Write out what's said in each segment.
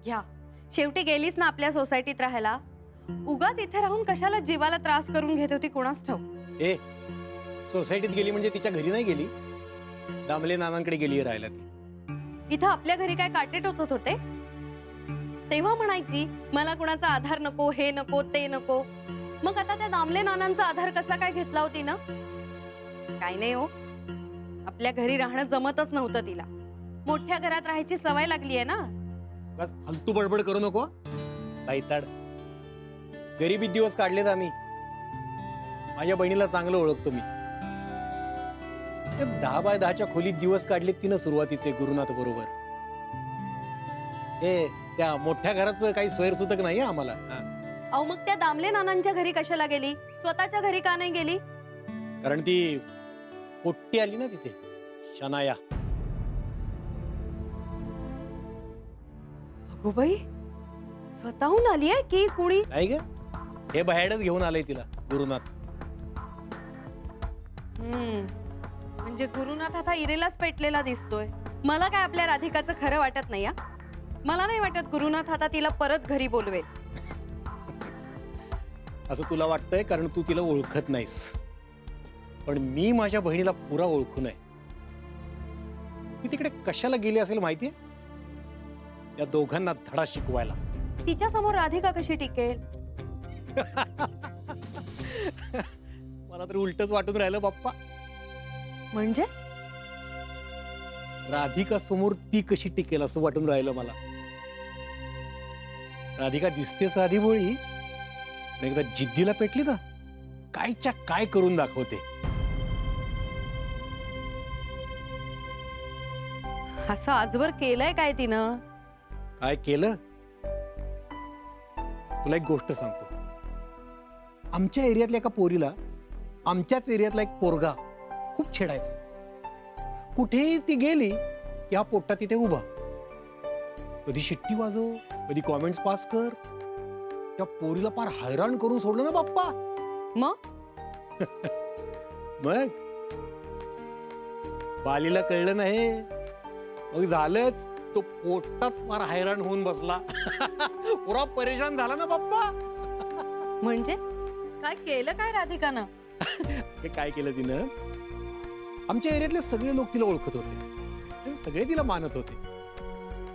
घ्या, शेवटी गेलीच ना आपल्या सोसायटीत राहायला. उगाच इथे राहून कशाला जीवाला त्रास करून घेत होती कोणास ठाऊक. ए सोसायटीत गेली म्हणजे तिच्या घरी नाही गेली, दामले नानांकडे गेली राहायला ती. इथं आपल्या घरी काय काटे टोचत होते? तेव्हा म्हणायची मला कुणाचा आधार नको, हे नको, ते नको. मग आता त्या दामले नानांचा आधार कसा काय घेतला होती ना? काय नाही हो, आपल्या घरी राहणं जमतच नव्हतं तिला. मोठ्या घरात राहायची सवय लागली आहे ना. उगाच फालतू बडबड करू नको. बाईताड गरीबी दिवस काढलेत आम्ही. माझ्या बहिणीला चांगलं ओळखतो मी. 10 बाय 10च्या खोलीत दिवस काढलेत तिनं सुरुवातीचे गुरुनाथ बरोबर. हे त्या मोठ्या घराचं काही स्वैरसूतक नाही आम्हाला. अहो मग त्या दामले नानांच्या घरी कशाला गेली? स्वतःच्या घरी का नाही गेली? कारण ती पोट्टी आली ना तिथे, शनाया. अगो बाई, स्वतःहून आली आहे की कुणी? नाही ग, हे बाहेरच घेऊन आलंय तिला गुरुनाथ. म्हणजे गुरुनाथ आता इरेलाच पेटलेला दिसतोय. मला काय आपल्या राधिकाचं खरं वाटत नाही. मला नाही वाटत गुरुनाथ आता तिला परत घरी बोलवेल. असं तुला वाटतंय कारण तू तिला ओळखत नाहीस, पण मी माझ्या बहिणीला पुरा ओळखून आहे. ती तिकडे कशाला गेली असेल माहितीये? या दोघांना धडा शिकवायला. तिच्या समोर राधिका कशी टिकेल? मला तर उलटच वाटून राहिलं बाप्पा. म्हणजे राधिका समोर ती कशी टिकेल असं वाटून राहिलं मला. राधिका दिसते साधी भोळी, पण एकदा जिद्दीला पेटली ना, कायच्या काय करून दाखवते. असं आजवर केलंय काय तिनं? काय केलं? तुला एक गोष्ट सांगतो. आमच्या एरियातल्या एका पोरीला आमच्याच एरियातला एक पोरगा खूप छेडायचा. कुठेही ती गेली की हा पोट्टा तिथे उभा. कधी शिट्टी वाजव, कधी कॉमेंट्स पास कर. त्या पोरीला फार हैराण करून सोडलं ना बाप्पा. मग मग बालीला कळलं नाही, मग झालंच. तो पोट्टात फार हैराण होऊन बसला. पुरा परेशान झाला ना बाप्पा. म्हणजे काय केलं काय राधिकानं? हे काय केलं तिनं? आमच्या एरियातले सगळे लोक तिला ओळखत होते, सगळे तिला मानत होते.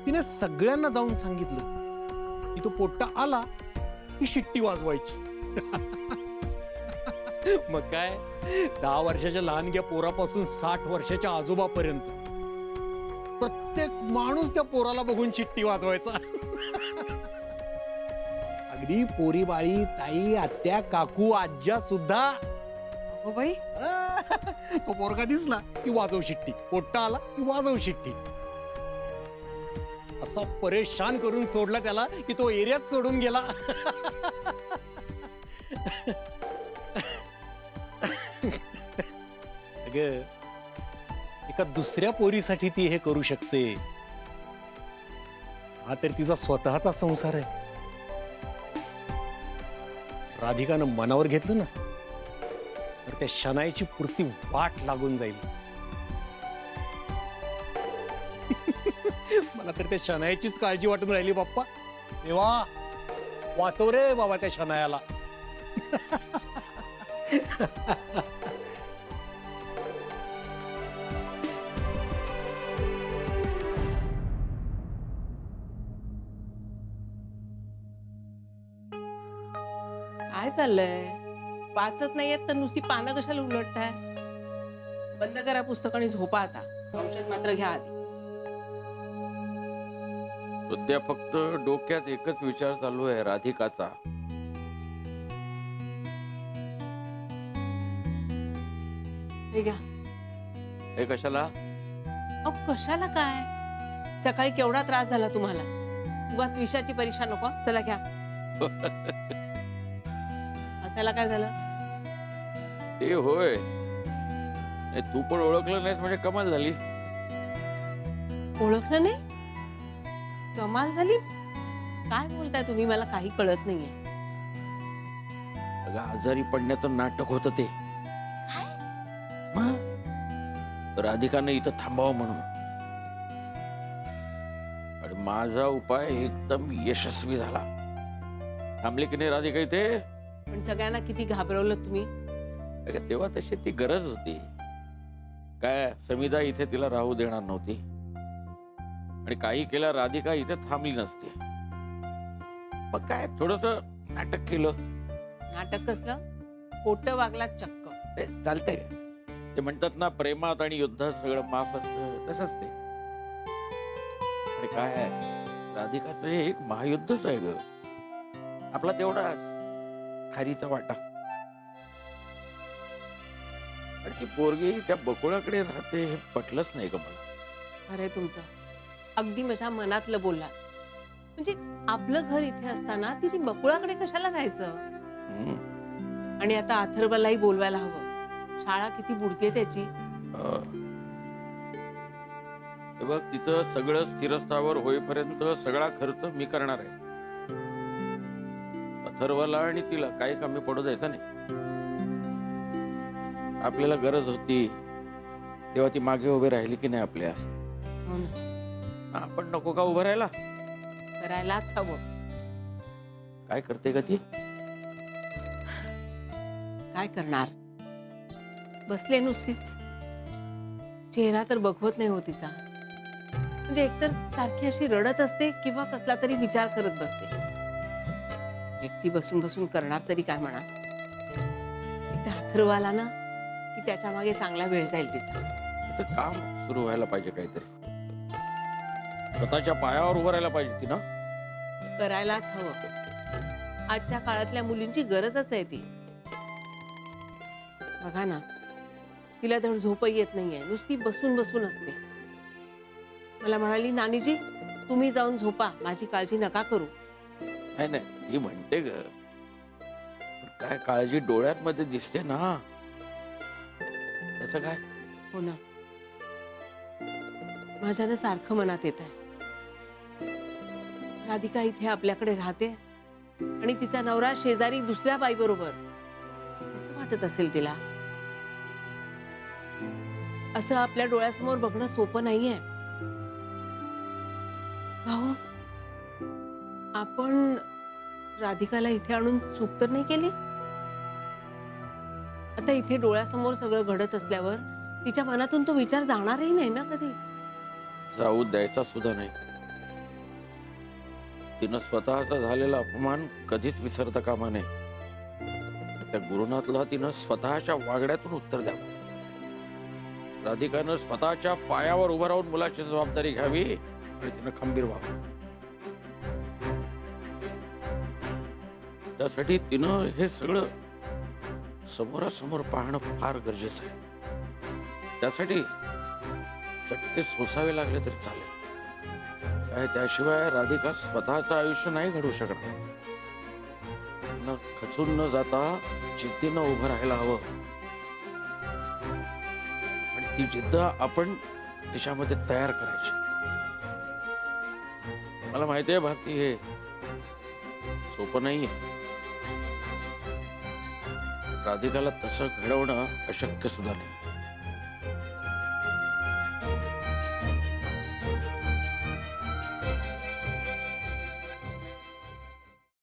तिने सगळ्यांना जाऊन सांगितलं की तो पोट्टा आला की शिट्टी वाजवायची. मग काय, 10 वर्षाच्या लहानग्या पोरापासून 60 वर्षाच्या आजोबापर्यंत प्रत्येक माणूस त्या पोराला बघून शिट्टी वाजवायचा. अगदी पोरी बाळी, ताई, आत्या, काकू, आज्या सुद्धा. हो बाई, तो पोरगा दिसला की वाजव शिट्टी, पोट्टा आला की वाजव शिट्टी. असा परेशान करून सोडला त्याला की तो एरियात सोडून गेला. अगं, एका दुसऱ्या पोरीसाठी ती हे करू शकते. हा तर तिचा स्वतःचा संसार आहे. राधिकानं मनावर घेतलं ना, तर त्या शनाईची पुरती वाट लागून जाईल. मला तर त्या शनाईचीच काळजी वाटून राहिली बाप्पा. देवा, वाचव रे बाबा त्या शनायाला. काय चाललंय? वाचत नाहीयेत तर नुसती पानं कशाला उलटताय? बंद करा पुस्तक आणि झोपा आता. औषध मात्र घ्या आधी. सध्या फक्त डोक्यात एकच विचार चालू आहे, राधिकाचा. हे घ्या. हे कशाला? अहो कशाला काय? सकाळी केवढा त्रास झाला तुम्हाला. उगाच विषयाची परीक्षा नको. चला घ्या. असायला काय झालं? ते होय, नाही, तू पण ओळखलं नाहीस म्हणजे कमाल झाली. ओळखलं नाही? कमाल झाली? काय बोलताय तुम्ही? मला काही कळत नाहीये. अगं, आजारी पडण्याचं नाटक होतं ते. मग राधिकाने इथं थांबावं म्हणून. आणि माझा उपाय एकदम यशस्वी झाला. थांबली की नाही राधिका इथे? पण सगळ्यांना किती घाबरवलं तुम्ही. अगं, तेव्हा तशी ती गरज होती. काय समिधा इथे तिला राहू देणार नव्हती आणि काही केलं राधिका इथे थांबली नसती. मग काय थोडस नाटक केलं. नाटक कसलं? खोटं वागलात चक्क. ते चालतंय. ते म्हणतात ना, प्रेमात आणि युद्धात सगळं माफ असतं, तसंच ते. आणि काय आहे, राधिकाचं हे एक महायुद्धच आहे ग. आपला तेवढाच खारीचा वाटा. आणि ती पोरगी त्या बकुळाकडे राहते हे पटलंच नाही का मला. खरंय तुमचं. अगदी माझ्या मनातलं बोललात. म्हणजे आपलं घर इथे असताना तिने बकुळाकडे कशाला राहायचं. हम्म. आणि आता अथर्वलाही बोलवायला हवं. शाळा किती बुडते त्याची. हे बघ, तिथं सगळं स्थिरस्थावर होईपर्यंत सगळा खर्च मी करणार आहे. अथर्वला आणि तिला काही कमी पडू द्यायचं नाही. आपल्याला गरज होती तेव्हा ती मागे उभी राहिली की नाही आपल्या. हो ना. आपण नको का उभं राहायला? करायलाच हवं. काय करते का ती? काय करणार. बसले नुसतीच. चेहरा तर बघवत नाही हो तिचा. म्हणजे एकतर सारखी अशी रडत असते किंवा कसला तरी विचार करत बसते. एकटी बसून बसून करणार तरी काय म्हणा. एकदा अथर्व आला ना की त्याच्या मागे चांगला वेळ जाईल तिचा. तिचं काम सुरू व्हायला पाहिजे काहीतरी. स्वतःच्या पायावर उभं राहायला पाहिजे ती ना. करायलाच हवं. आजच्या काळातल्या मुलींची गरजच आहे ती. बघा ना, तिला धड झोपही येत नाहीये. नुसती बसून बसून असते. मला म्हणाली, नानीजी तुम्ही जाऊन झोपा, माझी काळजी नका करू. नाही नाही, ती म्हणते ग, पण काय काळजी डोळ्यांमध्ये दिसते ना. त्याचं काय? हो ना. माझ्यानं सारखं मनात येत आहे. राधिका इथे आपल्याकडे राहते आणि तिचा नवरा शेजारी दुसऱ्या बाई बरोबर. कसं वाटत असेल तिला. असं आपल्या डोळ्यासमोर बघणं सोपं नाहीये. का हो? आपण राधिकाला इथे आणून चूक तर नाही केली. आता इथे डोळ्यासमोर सगळं घडत असल्यावर तिच्या मनातून तो विचार जाणारही नाही ना कधी. जाऊ द्यायचा सुद्धा नाही. तिनं स्वतःचा झालेला अपमान कधीच विसरता कामा नये. त्या गुरुनाथला तिनं स्वतःच्या वागण्यातून उत्तर द्यावं. राधिकानं स्वतःच्या पायावर उभं राहून मुलाची जबाबदारी घ्यावी आणि तिनं खंबीर व्हावं. त्यासाठी तिनं हे सगळं समोरासमोर पाहणं फार गरजेचं आहे. त्यासाठी चटके सोसावे लागले तरी चालेल. काय त्याशिवाय राधिका स्वतःचं आयुष्य नाही घडू शकणार. न खचून न जाता जिद्दीनं उभं राहायला हवं. आणि ती जिद्द आपण तिच्यामध्ये तयार करायची. मला माहिती आहे भारती, हे सोपं नाहीये. राधिकाला तसं घडवणं अशक्य सुद्धा नाही.